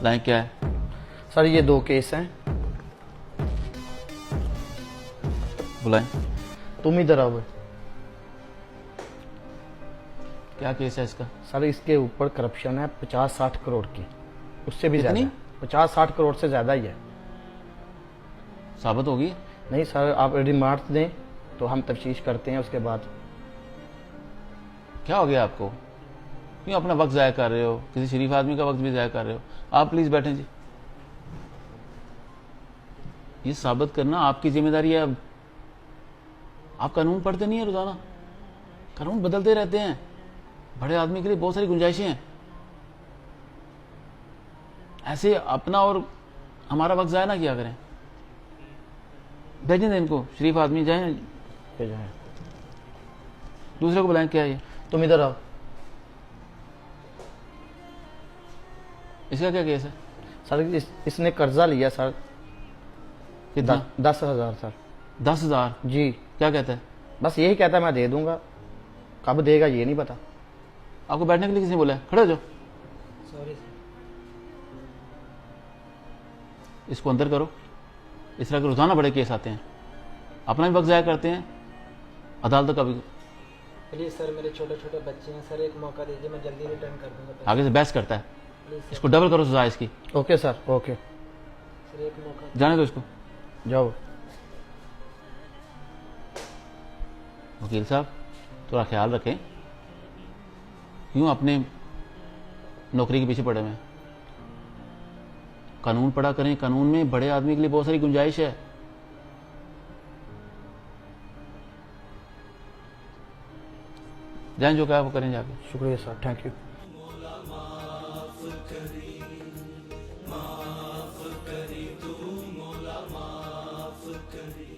Line क्या है? Sir ये 2 केस हैं। बुलाएं। तुम इधर आओ। क्या केस है इसका? सर इसके ऊपर करप्शन है 50-60 करोड़ की, उससे भी कितनी? ज़्यादा। 50-60 करोड़ से ज़्यादा ही है। साबित होगी? नहीं सर, आप रिमार्क दें तो हम तफ्तीश करते हैं उसके बाद। क्या हो गया आपको? क्यों अपना वक्त ज़ाया कर रहे हो? किसी शरीफ आदमी का वक्त भी ज़ाया कर रहे हो। आप प्लीज़ बैठें जी। ये साबित करना आपकी जिम्मेदारी है। अब आप कानून पढ़ते नहीं है रोज़ाना? कानून बदलते रहते हैं। बड़े आदमी के लिए बहुत सारी गुंजाइशें हैं। ऐसे अपना और हमारा वक्त ज़ाया ना किया करें। भेजें दें इनको, शरीफ आदमी जाए। दूसरे को बुलाएं। क्या है ये? तुम इधर आओ। इसका क्या केस है? सर इसने कर्जा लिया सर, कितना? 10,000 सर। 10,000? जी। क्या कहता है? बस यही कहता है मैं दे दूंगा, कब देगा ये नहीं पता। आपको बैठने के लिए किसने बोला है? खड़े हो जाओ। Sorry sir. इसको अंदर करो। इस तरह के रोजाना बड़े केस आते हैं, अपना भी वक्त ज़ाया करते हैं, अदालत का भी। प्लीज़ सर, मेरे छोटे छोटे बच्चे हैं सर, एक मौका दीजिए, मैं जल्दी रिटर्न कर दूंगा। आगे से बहस करता है। Please sir. इसको डबल करो सजा इसकी। Okay sir, okay. सर एक मौका। जाने दो इसको। जाओ। वकील साहब थोड़ा ख्याल रखें, क्यों अपने नौकरी के पीछे पड़े हुए हैं? कानून पढ़ा करें। कानून में बड़े आदमी के लिए बहुत सारी गुंजाइश है। जाएं, जो कहा वो करें जाके। शुक्रिया सर, थैंक यू। माफ करी तू मोला माफ करी।